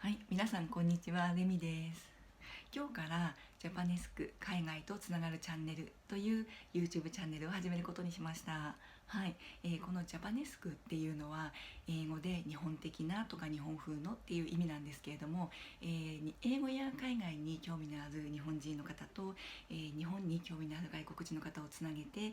はい、皆さんこんにちは、レミです。今日からジャパネスク海外とつながるチャンネルという YouTube チャンネルを始めることにしました。はい、このジャパネスクっていうのは英語で日本的なとか日本風のっていう意味なんですけれども、英語や海外に興味のある日本人の方と、日本に興味のある外国人の方をつなげて、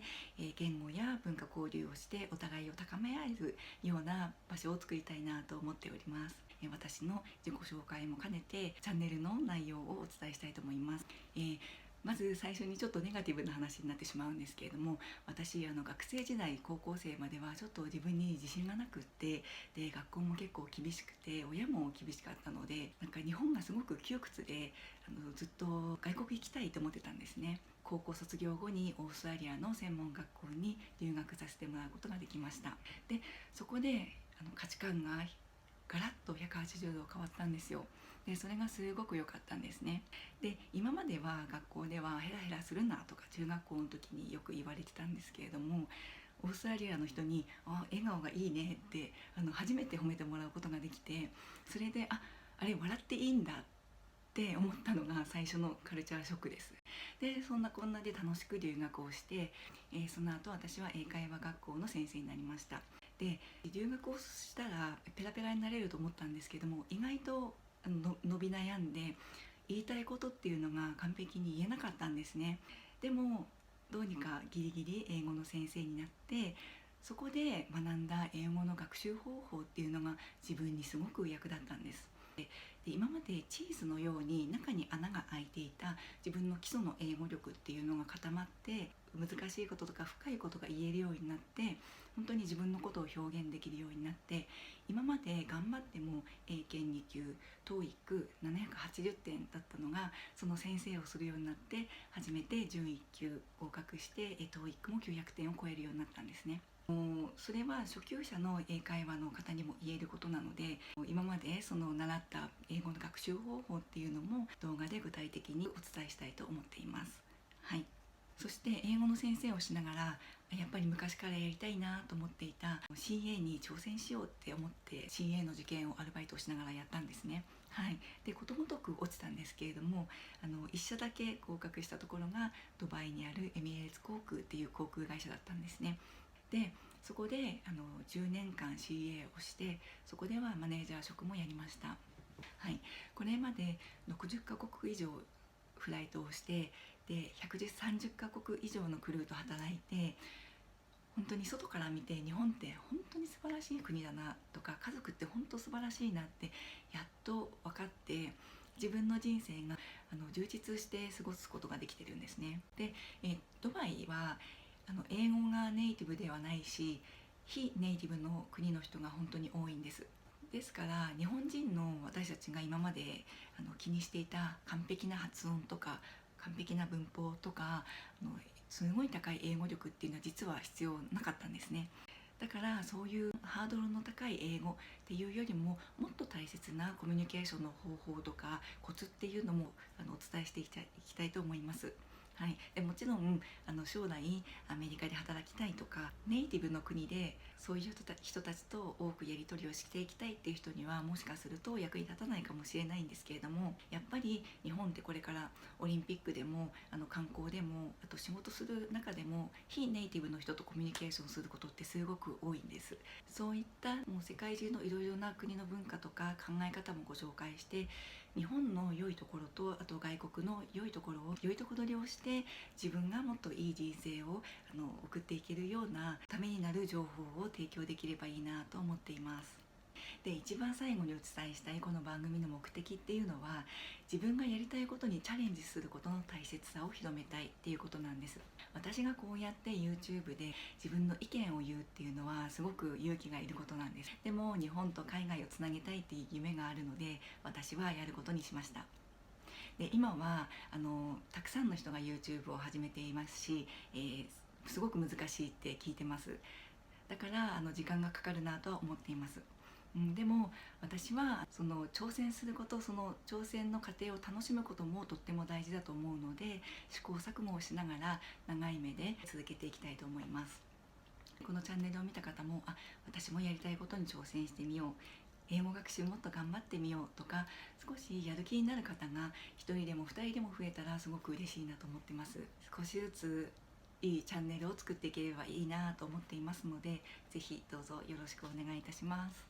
言語や文化交流をしてお互いを高め合えるような場所を作りたいなと思っております。私の自己紹介も兼ねてチャンネルの内容をお伝えしたいと思います。まず最初にちょっとネガティブな話になってしまうんですけれども、私学生時代高校生まではちょっと自分に自信がなくって、で学校も結構厳しくて親も厳しかったので、なんか日本がすごく窮屈でずっと外国行きたいと思ってたんですね。高校卒業後にオーストラリアの専門学校に留学させてもらうことができました。でそこで価値観がガラッと180度変わったんですよ。でそれがすごく良かったんですね。で今までは学校ではヘラヘラするなとか中学校の時によく言われてたんですけれども、オーストラリアの人に笑顔がいいねって初めて褒めてもらうことができて、それであれ笑っていいんだって思ったのが最初のカルチャーショックです。でそんなこんなで楽しく留学をして、その後私は英会話学校の先生になりました。で留学をしたらペラペラになれると思ったんですけども、意外と伸び悩んで言いたいことっていうのが完璧に言えなかったんですね。でもどうにかギリギリ英語の先生になって、そこで学んだ英語の学習方法っていうのが自分にすごく役立ったんです。で今までチーズのように中に穴が開いていた自分の基礎の英語力っていうのが固まって、難しいこととか深いことが言えるようになって、本当に自分のことを表現できるようになって、今まで頑張っても英検2級 TOEIC780 点だったのが、その先生をするようになって初めて準1級合格して TOEIC も900点を超えるようになったんですね。それは初級者の英会話の方にも言えることなので、今までその習った英語の学習方法っていうのも動画で具体的にお伝えしたいと思っています。はい、そして英語の先生をしながらやっぱり昔からやりたいなと思っていた CA に挑戦しようって思って CA の受験をアルバイトをしながらやったんですね。はい、でことごとく落ちたんですけれども、1社だけ合格したところがドバイにあるエミレーツ航空っていう航空会社だったんですね。でそこで10年間 CA をして、そこではマネージャー職もやりました。はい、これまで60カ国以上フライトをして、で130カ国以上のクルーと働いて、本当に外から見て日本って本当に素晴らしい国だなとか、家族って本当素晴らしいなってやっと分かって、自分の人生が充実して過ごすことができてるんですね。で、ドバイは英語がネイティブではないし、非ネイティブの国の人が本当に多いんです。ですから日本人の私たちが今まで気にしていた完璧な発音とか完璧な文法とかすごい高い英語力っていうのは実は必要なかったんですね。だからそういうハードルの高い英語っていうよりも、もっと大切なコミュニケーションの方法とかコツっていうのもお伝えしていきたいと思います。はい、でもちろん将来アメリカで働きたいとか、ネイティブの国でそういう人たちと多くやり取りをしていきたいっていう人にはもしかすると役に立たないかもしれないんですけれども、やっぱり日本ってこれからオリンピックでも観光でも、あと仕事する中でも非ネイティブの人とコミュニケーションすることってすごく多いんです。そういったもう世界中のいろいろな国の文化とか考え方もご紹介して、日本の良いところとあと外国の良いところを良いとこ取りをして、自分がもっといい人生を送っていけるようなためになる情報を提供できればいいなと思っています。で一番最後にお伝えしたいこの番組の目的っていうのは、自分がやりたいことにチャレンジすることの大切さを広めたいっていうことなんです。私がこうやって YouTube で自分の意見を言うっていうのはすごく勇気がいることなんです。でも日本と海外をつなげたいっていう夢があるので、私はやることにしました。で今はたくさんの人が YouTube を始めていますし、すごく難しいって聞いてます。だから時間がかかるなとは思っています。でも私はその挑戦すること、その挑戦の過程を楽しむこともとっても大事だと思うので、試行錯誤をしながら長い目で続けていきたいと思います。このチャンネルを見た方も私もやりたいことに挑戦してみよう、英語学習もっと頑張ってみようとか、少しやる気になる方が1人でも2人でも増えたらすごく嬉しいなと思ってます。少しずついいチャンネルを作っていければいいなと思っていますので、ぜひどうぞよろしくお願いいたします。